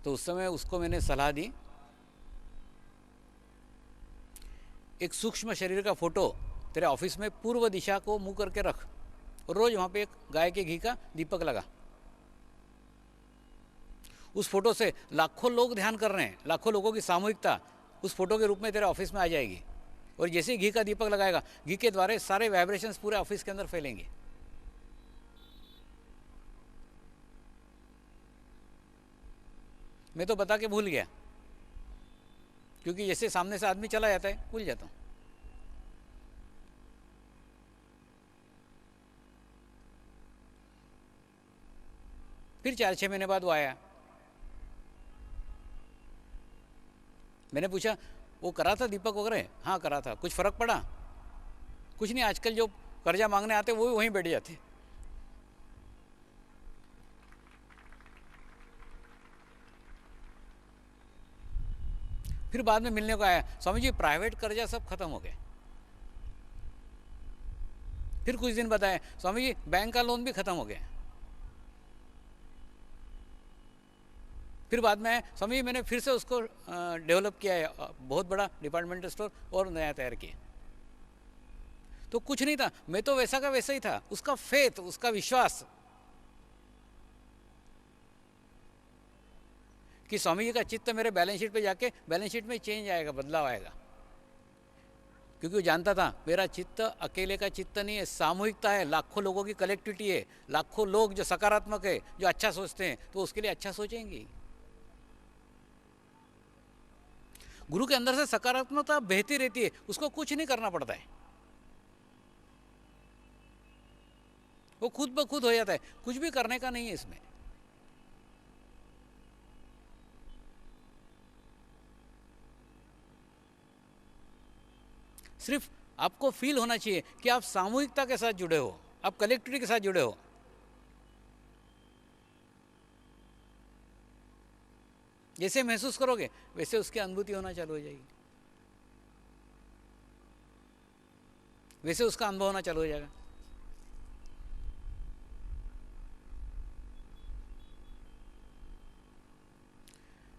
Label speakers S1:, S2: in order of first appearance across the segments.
S1: तो उस समय उसको मैंने सलाह दी, एक सूक्ष्म शरीर का फोटो तेरे ऑफिस में पूर्व दिशा को मुंह करके रख, और रोज वहाँ पे एक गाय के घी का दीपक लगा। उस फोटो से लाखों लोग ध्यान कर रहे हैं, लाखों लोगों की सामूहिकता उस फोटो के रूप में तेरे ऑफिस में आ जाएगी। और जैसे ही घी का दीपक लगाएगा, घी के द्वारा सारे वाइब्रेशंस पूरे ऑफिस के अंदर फैलेंगे। मैं तो बता के भूल गया, क्योंकि जैसे सामने से आदमी चला जाता है भूल जाता हूँ। फिर 4-6 महीने बाद वो आया। मैंने पूछा वो करा था दीपक वगैरह? हाँ करा था। कुछ फर्क पड़ा? कुछ नहीं, आजकल जो कर्जा मांगने आते वो भी वहीं बैठ जाते। फिर बाद में मिलने को आया, स्वामी जी प्राइवेट कर्जा सब खत्म हो गए। फिर कुछ दिन बताए, स्वामी जी बैंक का लोन भी खत्म हो गया। फिर बाद में स्वामी जी मैंने फिर से उसको डेवलप किया है, बहुत बड़ा डिपार्टमेंटल स्टोर और नया तैयार किया। तो कुछ नहीं था, मैं तो वैसा का वैसा ही था। उसका फेथ, उसका विश्वास कि स्वामी जी का चित्त मेरे बैलेंस शीट पे जाके बैलेंस शीट में चेंज आएगा, बदलाव आएगा। क्योंकि वो जानता था मेरा चित्त अकेले का चित्त नहीं है, सामूहिकता है, लाखों लोगों की कलेक्टिविटी है। लाखों लोग जो सकारात्मक है, जो अच्छा सोचते हैं, तो उसके लिए अच्छा सोचेंगे। गुरु के अंदर से सकारात्मकता बहती रहती है, उसको कुछ नहीं करना पड़ता है, वो खुद ब खुद हो जाता है। कुछ भी करने का नहीं है इसमें। सिर्फ आपको फील होना चाहिए कि आप सामूहिकता के साथ जुड़े हो, आप कलेक्टिविटी के साथ जुड़े हो। जैसे महसूस करोगे वैसे उसकी अनुभूति होना चालू हो जाएगी, वैसे उसका अनुभव होना चालू हो जाएगा।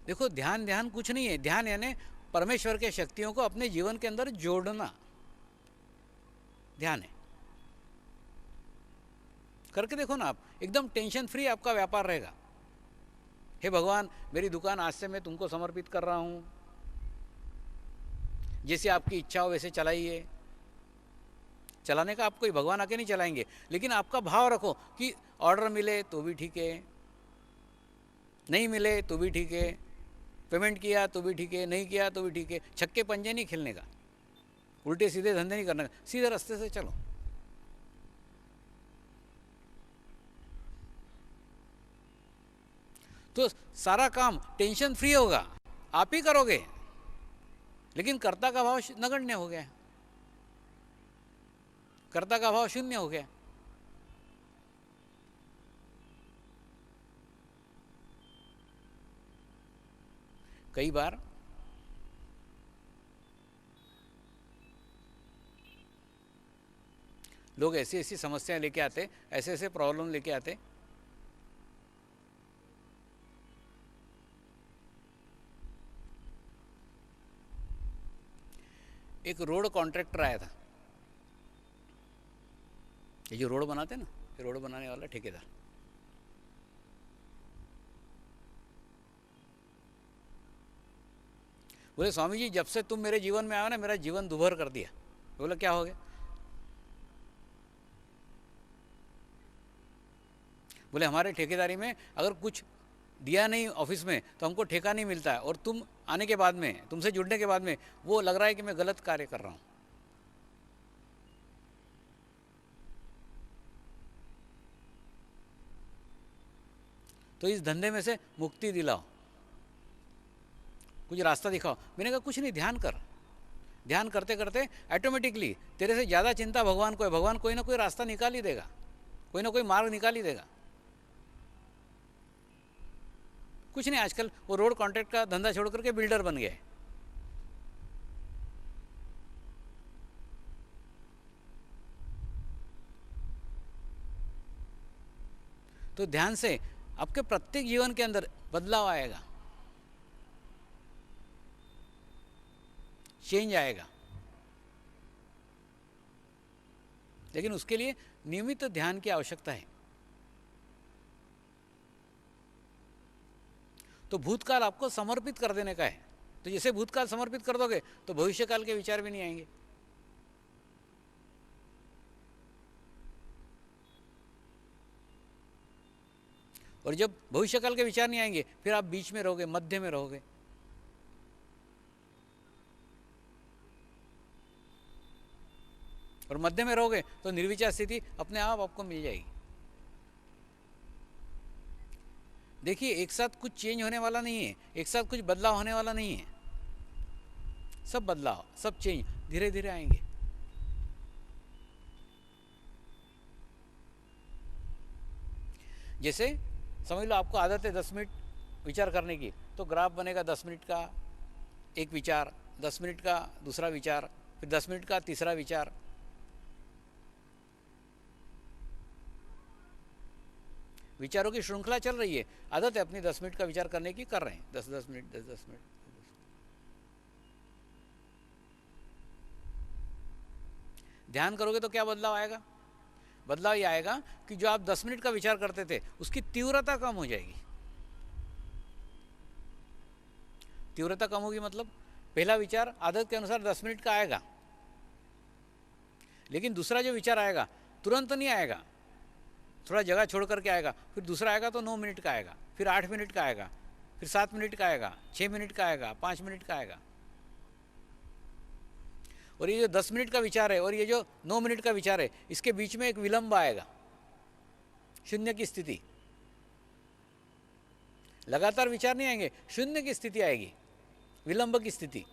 S1: देखो ध्यान ध्यान कुछ नहीं है, ध्यान यानी परमेश्वर के शक्तियों को अपने जीवन के अंदर जोड़ना, ध्यान है। करके देखो ना, आप एकदम टेंशन फ्री आपका व्यापार रहेगा। हे भगवान मेरी दुकान आज से मैं तुमको समर्पित कर रहा हूं, जैसे आपकी इच्छा हो वैसे चलाइए। चलाने का आप कोई भगवान आके नहीं चलाएंगे, लेकिन आपका भाव रखो कि ऑर्डर मिले तो भी ठीक है, नहीं मिले तो भी ठीक है, पेमेंट किया तो भी ठीक है, नहीं किया तो भी ठीक है। छक्के पंजे नहीं खेलने का, उल्टे सीधे धंधे नहीं करने का, सीधे रास्ते से चलो। तो सारा काम टेंशन फ्री होगा, आप ही करोगे, लेकिन कर्ता का भाव नगण्य हो गया, कर्ता का भाव शून्य हो गया। कई बार लोग ऐसी ऐसी समस्याएं लेके आते, ऐसे ऐसे प्रॉब्लम लेके आते, एक रोड कॉन्ट्रैक्टर आया था, ये जो रोड बनाते ना, ये रोड बनाने वाला ठेकेदार। बोले स्वामी जी जब से तुम मेरे जीवन में आए ना, मेरा जीवन दुभर कर दिया। बोला क्या हो गया? बोले हमारे ठेकेदारी में अगर कुछ दिया नहीं ऑफिस में तो हमको ठेका नहीं मिलता है, और तुम आने के बाद में, तुमसे जुड़ने के बाद में वो लग रहा है कि मैं गलत कार्य कर रहा हूं। तो इस धंधे में से मुक्ति दिलाओ, कुछ रास्ता दिखाओ। मैंने कहा कुछ नहीं, ध्यान कर। ध्यान करते करते ऑटोमेटिकली तेरे से ज़्यादा चिंता भगवान को है, भगवान कोई ना कोई रास्ता निकाल ही देगा, कोई ना कोई मार्ग निकाल ही देगा। कुछ नहीं, आजकल वो रोड कॉन्ट्रैक्ट का धंधा छोड़ करके बिल्डर बन गया है। तो ध्यान से आपके प्रत्येक जीवन के अंदर बदलाव आएगा। चेंज आएगा। लेकिन उसके लिए नियमित ध्यान की आवश्यकता है। तो भूतकाल आपको समर्पित कर देने का है। तो जैसे भूतकाल समर्पित कर दोगे तो भविष्यकाल के विचार भी नहीं आएंगे। और जब भविष्यकाल के विचार नहीं आएंगे फिर आप बीच में रहोगे, मध्य में रहोगे। और मध्य में रहोगे तो निर्विचार स्थिति अपने आप आपको मिल जाएगी। देखिए, एक साथ कुछ चेंज होने वाला नहीं है, एक साथ कुछ बदलाव होने वाला नहीं है। सब बदलाव, सब चेंज धीरे धीरे आएंगे। जैसे समझ लो आपको आदत है 10 मिनट विचार करने की, तो ग्राफ बनेगा 10 मिनट का एक विचार, 10 मिनट का दूसरा विचार, फिर 10 मिनट का तीसरा विचार। विचारों की श्रृंखला चल रही है। आदत है अपनी 10 मिनट का विचार करने की, कर रहे हैं 10-10 मिनट 10-10 मिनट। ध्यान करोगे तो क्या बदलाव आएगा? बदलाव ये आएगा कि जो आप 10 मिनट का विचार करते थे उसकी तीव्रता कम हो जाएगी। तीव्रता कम होगी मतलब पहला विचार आदत के अनुसार 10 मिनट का आएगा, लेकिन दूसरा जो विचार आएगा तुरंत नहीं आएगा, थोड़ा जगह छोड़ करके आएगा। फिर दूसरा आएगा तो 9 मिनट का आएगा, फिर 8 मिनट का आएगा, फिर 7 मिनट का आएगा, 6 मिनट का आएगा, 5 मिनट का आएगा। और ये जो 10 मिनट का विचार है और ये जो 9 मिनट का विचार है, इसके बीच में एक विलंब आएगा, शून्य की स्थिति। लगातार विचार नहीं आएंगे, शून्य की स्थिति आएगी, विलंब की स्थिति।